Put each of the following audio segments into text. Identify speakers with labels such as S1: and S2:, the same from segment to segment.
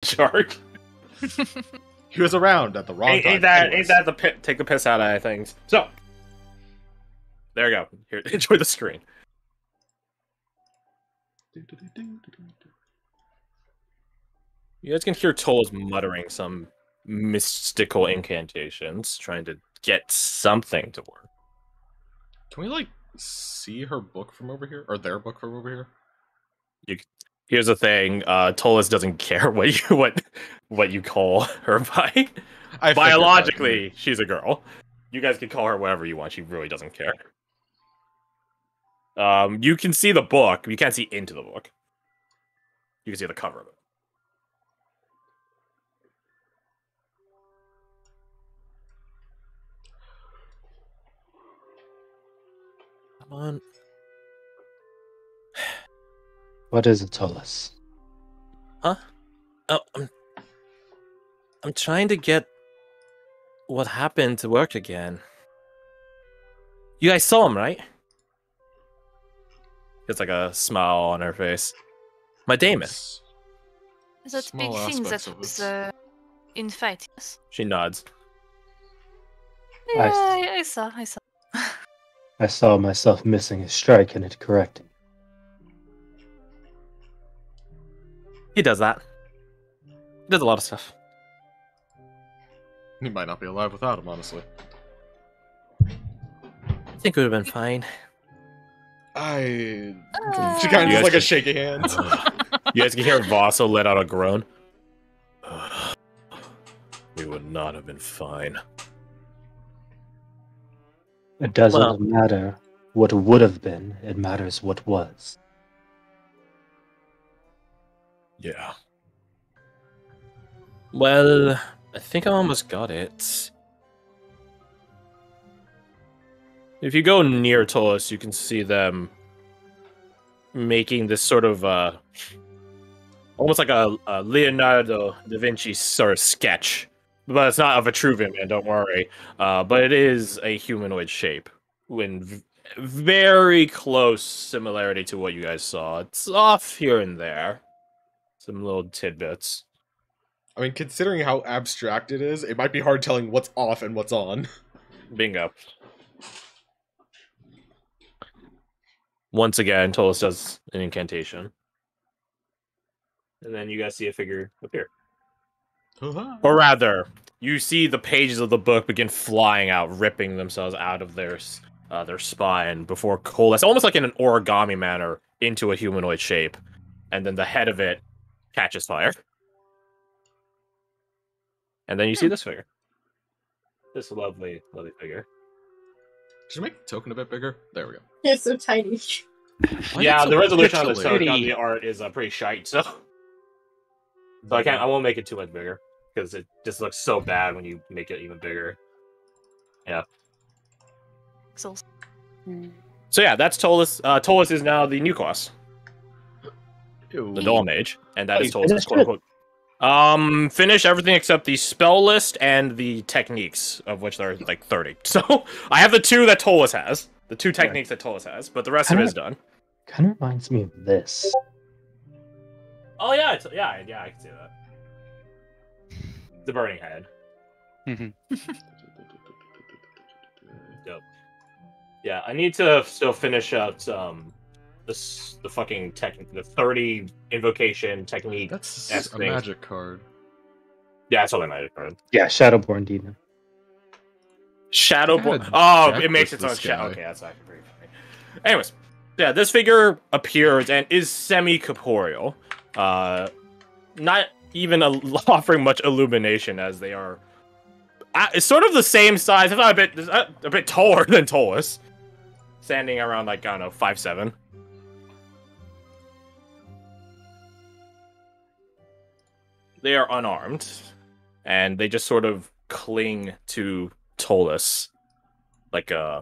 S1: charge.
S2: He was around at the wrong time.
S1: Ain't that the take the piss out of things? So there you go. Here, enjoy the screen. You guys can hear Toll's muttering some mystical incantations, trying to get something to work.
S2: Can we, like, see her book from over here? Or their book from over here?
S1: Here's the thing, Tollus doesn't care what you call her by. Biologically, she's a girl. You guys can call her whatever you want, she really doesn't care. You can see the book, you can't see into the book. You can see the cover of it. Come on.
S3: What is it, Tollus?
S1: Huh? Oh, I'm trying to get what happened to work again. You guys saw him, right? It's like a smile on her face. My Damon.
S4: That
S2: Small
S4: big thing that
S2: aspects
S4: was in fight, yes?
S1: She nods.
S4: Yeah, I saw.
S3: I saw myself missing a strike and it correcting.
S1: He does that. He does a lot of stuff.
S2: He might not be alive without him, honestly.
S1: I think it would have been fine.
S2: She kind of just like a shake of hands.
S1: You guys can hear Vaso let out a groan. We would not have been fine.
S3: It doesn't matter what would have been, it matters what was.
S1: Yeah. Well, I think I almost got it. If you go near Tollus, you can see them making this sort of almost like a Leonardo da Vinci sort of sketch. But it's not of a Vitruvian man, don't worry. But it is a humanoid shape. In very close similarity to what you guys saw. It's off here and there. Some little tidbits.
S2: I mean, considering how abstract it is, it might be hard telling what's off and what's on.
S1: Bingo. Once again, Tollus does an incantation. And then you guys see a figure appear. Or rather, you see the pages of the book begin flying out, ripping themselves out of their spine before coalesce, almost like in an origami manner, into a humanoid shape. And then the head of it catches fire. And then you see this figure. This lovely, lovely figure.
S2: Should we make the token a bit bigger? There we go.
S5: It's so tiny.
S1: Yeah, the resolution on the
S2: pixelated?
S1: token on the art is pretty shite, so I won't make it too much bigger because it just looks so bad when you make it even bigger. Yeah. So yeah, that's Tollus. Tollus is now the new class, the Doll Mage, and that is Tollus. Quote unquote. Finish everything except the spell list and the techniques, of which there are like 30. So I have the two that Tollus has, the two techniques that Tollus has, but the rest of it is done.
S3: Kind of reminds me of this.
S1: Oh yeah, yeah, I can see that. The burning head. Dope. Yeah, I need to still finish up the fucking the 30 invocation technique.
S2: That's a magic card.
S1: Yeah, it's only a magic card.
S3: Yeah, Shadowborn Demon.
S1: Shadowborn. Oh, it makes its own shadow. Okay, that's actually pretty funny. Anyways, yeah, this figure appears and is semi-corporeal. Not even offering much illumination, as they are. It's sort of the same size, if not a bit taller than Tollus. Standing around, like, I don't know, 5'7". They are unarmed, and they just sort of cling to Tollus like a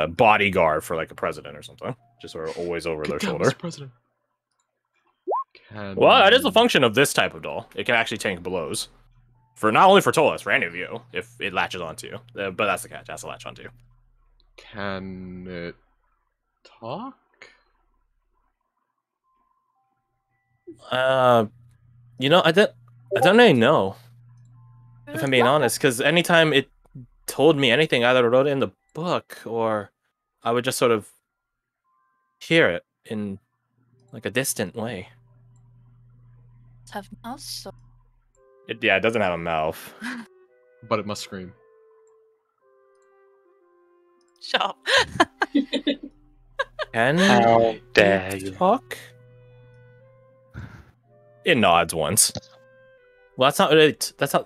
S1: bodyguard for like a president or something. Just sort of always over their shoulder.
S2: President.
S1: Well, that is the function of this type of doll. It can actually tank blows. For not only for Tollus, for any of you, if it latches onto you. But that's the catch, it has to latch onto you.
S2: Can it talk?
S5: You know, I don't really know, if I'm being honest, because anytime it told me anything, I either wrote it in the book or I would just sort of hear it in like a distant way.
S4: Have mouths, so
S5: It doesn't have a mouth.
S2: But it must scream.
S4: shut up.
S5: Can
S3: How
S5: it
S3: dare you.
S5: talk? It nods once. Well, that's not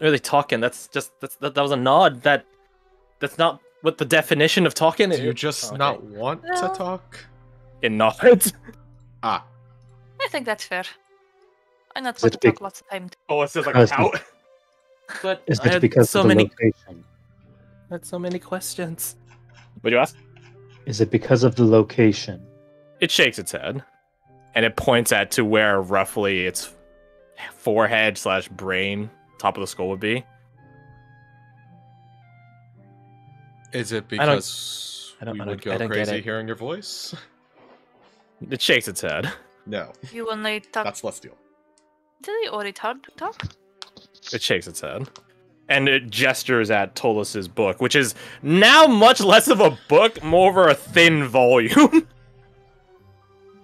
S5: really talking. That was a nod. That's not what the definition of talking is.
S2: Do you just not want to
S4: Well-
S2: talk?
S5: It nods.
S2: Ah,
S4: I think that's fair. I'm not
S3: Is
S4: going
S3: it
S4: to talk
S3: big-
S4: lots of time.
S1: Oh, it's just like
S3: Oh,
S1: a
S3: it's
S1: cow.
S5: But
S3: Is
S5: I
S3: it
S5: had
S3: because
S5: so
S3: of the
S5: many
S3: location?
S5: I had so many questions. What do you ask?
S3: Is it because of the location?
S5: It shakes its head, and it points at to where roughly its forehead/brain, top of the skull would be.
S2: is it
S5: I don't-
S2: because
S5: I don't-
S2: we
S5: I
S2: would
S5: don't- I
S2: go
S5: don't get
S2: crazy
S5: it.
S2: hearing your voice?
S5: It shakes its head.
S2: No,
S4: You only talk.
S2: that's celestial.
S4: Did I already talk?
S5: It shakes its head. And it gestures at Tolus's book, which is now much less of a book, more of a thin volume.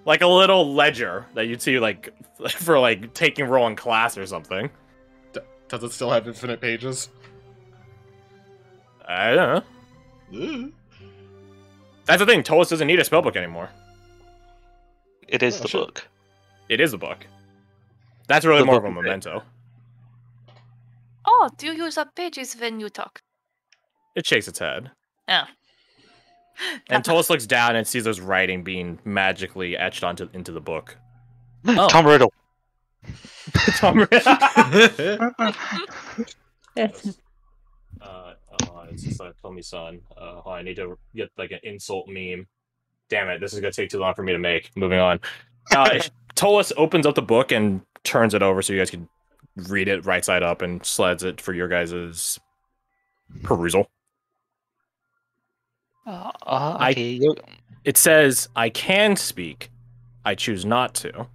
S5: Like a little ledger that you'd see like for like taking roll in class or something.
S2: Does it still have infinite pages?
S5: I don't know.
S2: Ooh.
S5: That's the thing, Tolus doesn't need a spellbook anymore.
S6: It is
S2: Oh,
S6: the
S2: shit.
S6: book.
S5: It is a book. That's really
S6: The
S5: more of a
S6: book is it.
S5: memento.
S4: Oh, do you use up pages when you talk?
S5: It shakes its head.
S4: Oh.
S5: And Tolus looks down and sees there's writing being magically etched into the book. Oh.
S6: Tom Riddle.
S5: Tom it's just like, tell me, son. I need to get like an insult meme. Damn it, this is gonna take too long for me to make. Moving on. Tolus opens up the book and turns it over so you guys can read it right side up and sleds it for your guys' perusal.
S6: Okay.
S5: It says, I can speak. I choose not to.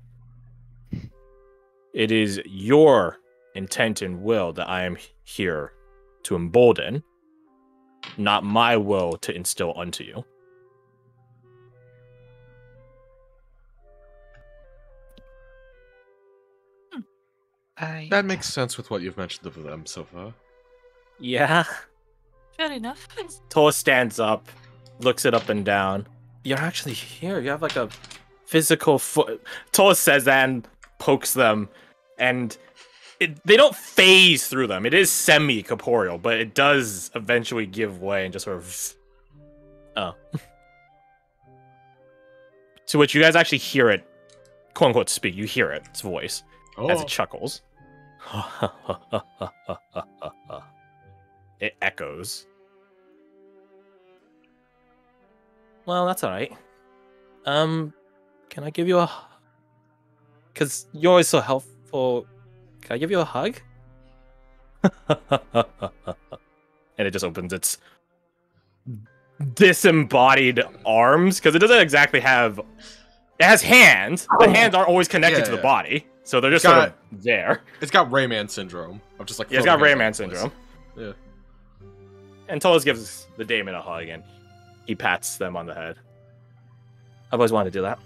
S5: It is your intent and will that I am here to embolden, not my will to instill unto you.
S2: That makes sense with what you've mentioned of them so far.
S5: Yeah.
S4: Fair enough.
S5: Tola stands up, looks it up and down. You're actually here. You have like a physical foot. Tola says that and pokes them, and they don't phase through them. It is semi-corporeal, but it does eventually give way and just sort of... Oh. To which you guys actually hear it, quote-unquote, speak. You hear it, its voice, as it chuckles. It echoes. Well, that's alright. Can I give you a... Because you're always so helpful. Can I give you a hug? And it just opens its disembodied arms, because it doesn't exactly have... It has hands. The hands aren't always connected to the body, so they're just sort of there.
S2: It's got Rayman syndrome of just like.
S5: Yeah, it's got
S2: floating
S5: Rayman
S2: hands all over the
S5: syndrome.
S2: place.
S5: And Tolos gives the Daemon a hug, and he pats them on the head. I've always wanted to do that.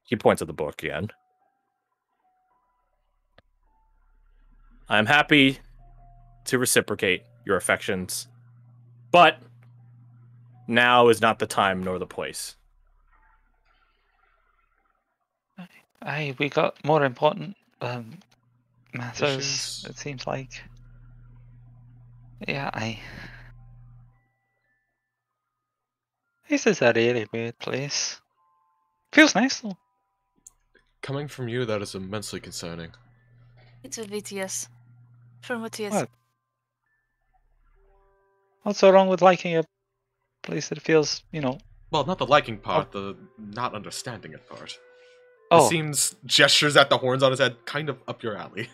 S5: He points at the book again. I'm happy to reciprocate your affections, but now is not the time nor the place.
S6: We got more important matters,
S2: Issues.
S6: it seems like. Yeah, This is a really weird place. Feels nice though.
S2: Coming from you, that is immensely concerning.
S4: It's a VTS. From Matthias.
S6: What? What's so wrong with liking a place that feels,
S2: Well, not the liking part, the not understanding it part.
S6: Oh,
S2: It seems gestures at the horns on his head kind of up your alley.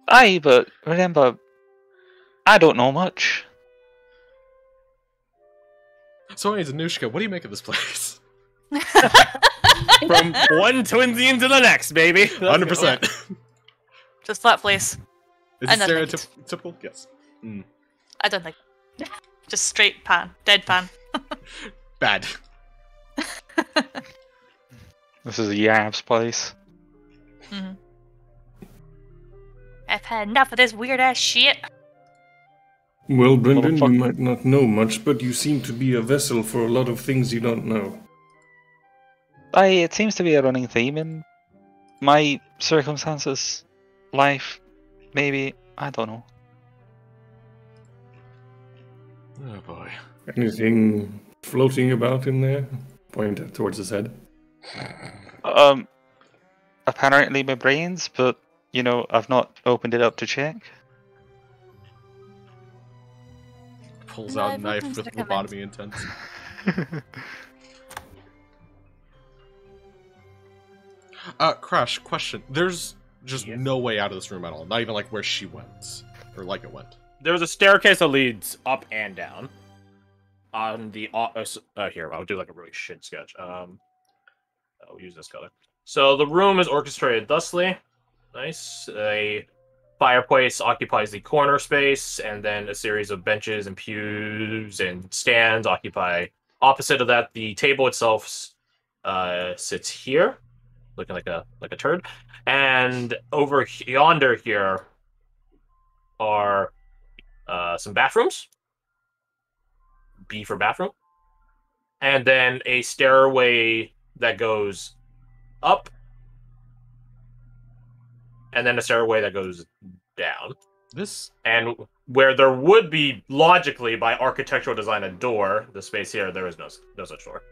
S6: aye, but remember, I don't know much.
S2: So anyways, Anushka, what do you make of this place?
S5: From one Twinsian to the next, baby.
S2: 100%.
S4: Just flat place.
S2: Is
S4: I
S2: it
S4: don't like it.
S2: stereotypical? Yes. Mm.
S4: I don't like it. Just straight pan. Dead pan.
S2: Bad.
S6: This is Yab's place.
S4: Mm-hmm. I've had enough of this weird ass shit.
S7: Well, Brendan, you
S6: Motherfucker.
S7: might not know much, but you seem to be a vessel for a lot of things you don't know.
S6: It seems to be a running theme in my circumstances, life, maybe. I don't know.
S2: Oh boy.
S7: Anything floating about in there? Point towards his head.
S6: Apparently my brains, but you know, I've not opened it up to check.
S2: Pulls
S4: No,
S2: out a
S4: I've
S2: knife
S4: opened
S2: with
S4: the comment.
S2: lobotomy intents. Crash, question. There's just
S1: Yes.
S2: no way out of this room at all. Not even like where she went. Or like it went.
S5: There's a staircase that leads up and down. On the here, I'll do like a really shit sketch. I'll use this color. So the room is orchestrated thusly. Nice. A fireplace occupies the corner space, and then a series of benches and pews and stands occupy opposite of that. The table itself sits here, looking like a turd. And over yonder here are some bathrooms. B for bathroom. And then a stairway that goes up. And then a stairway that goes down.
S2: This
S5: And where there would be, logically, by architectural design, a door, the space here, there is no such door.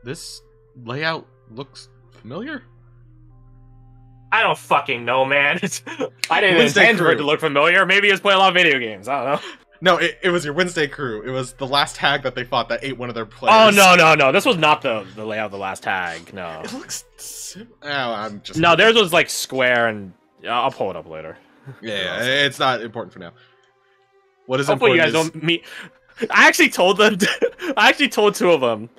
S2: this layout looks familiar?
S5: I don't fucking know, man. I didn't
S2: Wednesday
S5: intend for it
S2: crew.
S5: to look familiar. Maybe it's playing a lot of video games. I don't know.
S2: No, it was your Wednesday crew. It was the last hag that they fought that ate one of their players.
S5: Oh, no. This was not the layout of the last tag. No.
S2: It looks Oh, I'm just...
S5: No, theirs was like square, and I'll pull it up later.
S2: Yeah, it's not important for now. What is
S5: Hopefully you
S2: important
S5: guys don't meet. I actually told them. I actually told two of them,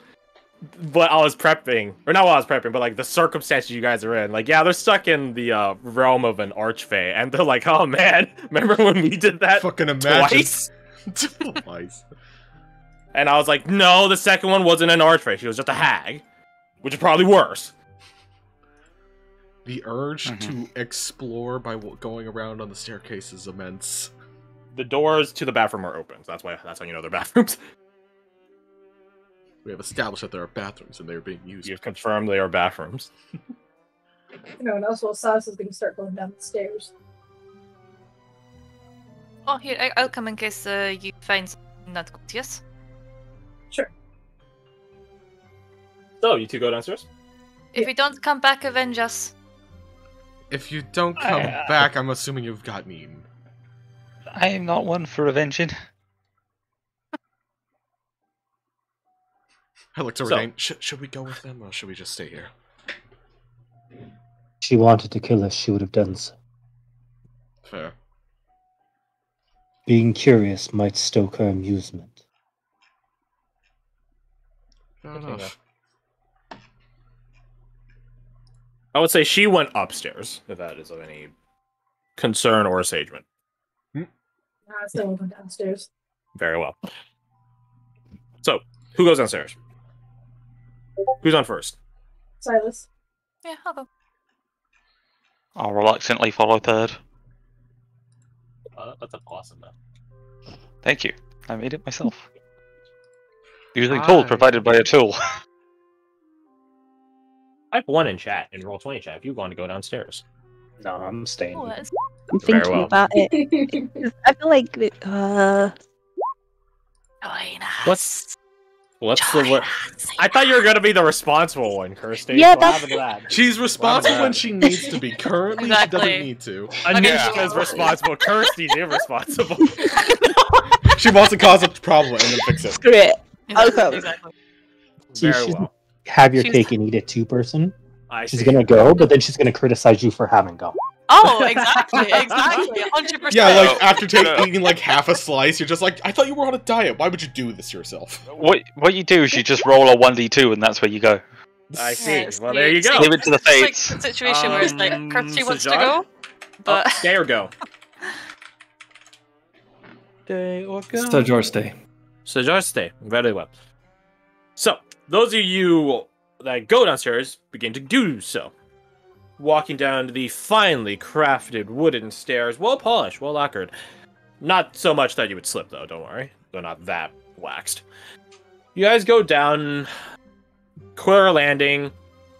S5: but I was prepping, or not while I was prepping, but like the circumstances you guys are in. Like, yeah, they're stuck in the realm of an archfey, and they're like, "Oh man, remember when we did that
S2: Fucking imagine.
S5: twice?"
S2: Twice.
S5: And I was like, "No, the second one wasn't an archfey. She was just a hag, which is probably worse."
S2: The urge to explore by going around on the staircase is immense.
S5: The doors to the bathroom are open. So that's how you know they're bathrooms.
S2: We have established that there are bathrooms and they are being used.
S5: You've confirmed they are bathrooms.
S8: And also Sas is going to start going down the stairs.
S4: Oh, here, I'll come in case you find something not good, yes?
S8: Sure.
S5: So you two go downstairs.
S4: If we don't come back, avenge us.
S2: If you don't come back, I'm assuming you've gotten eaten.
S6: I am not one for avenging.
S2: I looked over
S5: So-
S2: Dane. Should we go with them or should we just stay here?
S3: She wanted to kill us, she would have done so.
S2: Fair.
S3: Being curious might stoke her amusement.
S2: Fair enough.
S5: I would say she went upstairs, if that is of any concern or assagement.
S8: I still went downstairs.
S5: Very well. So, who goes downstairs? Who's on first?
S8: Silas.
S4: Yeah, I'll go.
S6: I'll reluctantly follow third.
S1: That's an awesome map.
S6: Thank you. I made it myself. Using tools provided by a tool.
S1: Type 1 in chat, in Roll20 chat, if you want to go downstairs.
S3: No, I'm staying.
S4: Oh, that's...
S9: I'm
S5: Very
S9: thinking
S5: well.
S9: about it. 'Cause I feel like
S5: What's the what? I thought you were gonna be the responsible one, Kirsty.
S9: Yeah,
S5: What
S9: that's-
S5: happened to that?
S2: She's responsible
S5: Wow.
S2: when she needs to be. Currently, she
S4: Exactly.
S2: doesn't need to.
S5: Anishka's responsible. Kirsty's irresponsible.
S2: She wants to cause a problem and then fix it.
S9: screw it.
S4: Exactly.
S9: Okay.
S4: Exactly.
S5: Very
S3: she's
S5: well.
S3: have your
S4: She's-
S3: cake and eat it too person.
S5: I
S3: She's
S5: see.
S3: gonna go, but then she's gonna criticize you for having gone.
S4: Oh, exactly. Exactly. 100%.
S2: Yeah, like after eating like half a slice, you're just like, I thought you were on a diet. Why would you do this to yourself?
S6: What you do is you just roll a 1d2 and that's where you go.
S5: I see.
S4: Yes,
S5: Well, there you go.
S6: Leave it to the
S4: It's like
S6: fates.
S4: a situation where it's like Kirsty wants to
S5: Setian?
S4: go, but
S5: Stay or go.
S3: Stay or go.
S7: Stajar stay.
S5: Setian, stay. Very well. So, those of you that go downstairs begin to do so. Walking down the finely crafted wooden stairs, well polished, well lacquered. Not so much that you would slip, though, don't worry. They're not that waxed. You guys go down, clear a landing,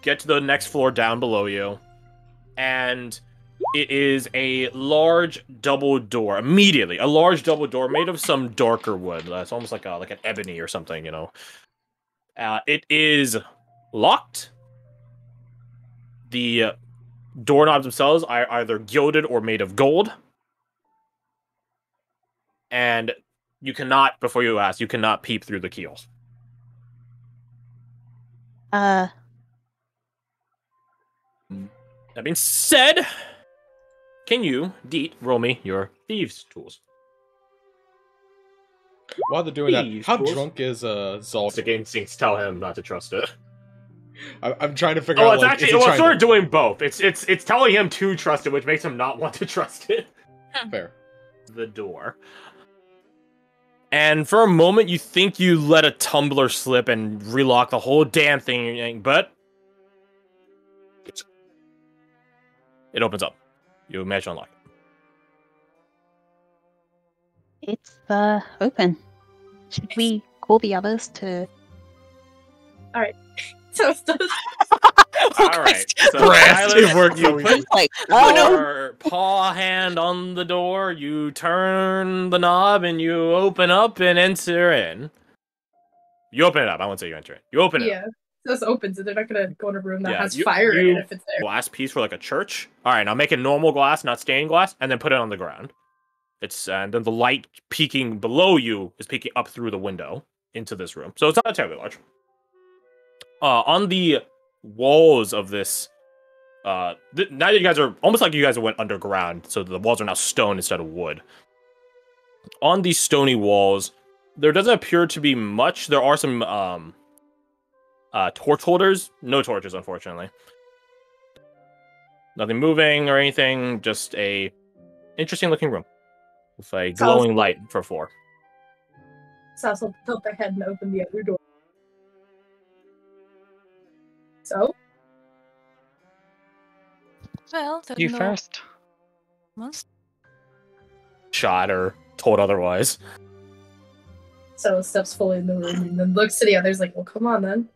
S5: get to the next floor down below you, and it is a large double door. Immediately, a large double door made of some darker wood. It's almost like an ebony or something, you know. It is locked. The doorknobs themselves are either gilded or made of gold. And you cannot, before you ask, you cannot peep through the keyhole. That being said, can you, Deet, roll me your thieves' tools?
S2: While they're doing that,
S5: Thieves'
S2: how
S5: tools.
S2: drunk is Zol?
S1: The instincts tell him not to trust it.
S2: I'm trying to figure
S1: Oh,
S2: out.
S1: it's
S2: Like,
S1: actually
S2: is he
S1: well, it's
S2: trying
S1: sort of
S2: to...
S1: doing both. It's telling him to trust it, which makes him not want to trust it.
S2: Fair.
S1: The door.
S5: And for a moment, you think you let a tumbler slip and relock the whole damn thing, but it opens up. You manage to unlock it.
S9: It's open. Should we call the others to?
S8: So it's just
S5: Alright, so
S2: Rest.
S5: Silas, you put
S9: Like,
S5: your paw hand on the door, you turn the knob, and you open up and enter in. You open it up. I won't say you enter it. You open it up.
S8: yeah. So this opens, and they're not gonna go in a room that
S5: Yeah,
S8: has
S5: you-
S8: fire in
S5: you-
S8: it if it's there.
S5: Glass piece for like a church. Alright, now make it normal glass, not stained glass, and then put it on the ground. And then the light peeking below you is peeking up through the window into this room. So it's not terribly large. On the walls of this, now that you guys are almost like you guys went underground, so the walls are now stone instead of wood. On these stony walls, there doesn't appear to be much. There are some torch holders. No torches, unfortunately. Nothing moving or anything. Just a interesting looking room with a glowing light for 4.
S8: Sas will tilt their head and open the other door. So,
S4: well, then
S6: You
S4: no
S6: first.
S4: monster.
S5: Shot or told otherwise.
S8: so steps fully in the room and then looks to the others like, well, come on then.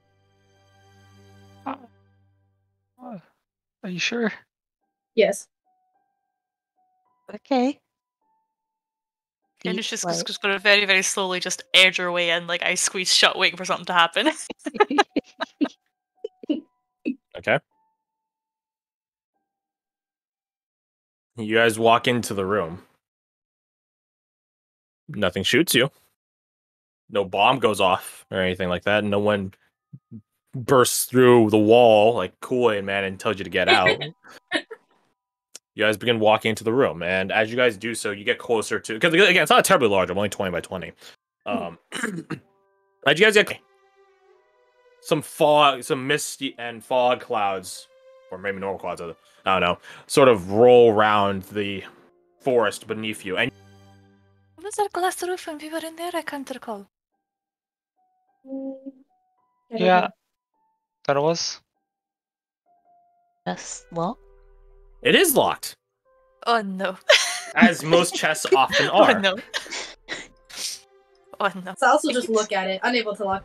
S6: Are you sure?
S8: Yes.
S9: Okay.
S4: And it's just
S9: Like-
S4: gonna very, very slowly just edge her way in, like I squeeze shut, waiting for something to happen.
S5: Okay. You guys walk into the room. Nothing shoots you. No bomb goes off or anything like that. No one bursts through the wall like Kool-Aid Man and tells you to get out. You guys begin walking into the room, and as you guys do so, you get closer to, because again, it's not terribly large. I'm only 20 by 20. As you guys get some fog, some misty and fog clouds, or maybe normal clouds, I don't know, sort of roll around the forest beneath you, and
S4: Was there glass roof when we were in there? I can't recall.
S6: Yeah. That was.
S9: Just what?
S5: it is locked,
S4: Oh no.
S5: as most chests often
S4: Oh
S5: are.
S4: no. Oh no.
S8: Sas will just look at it, unable to lock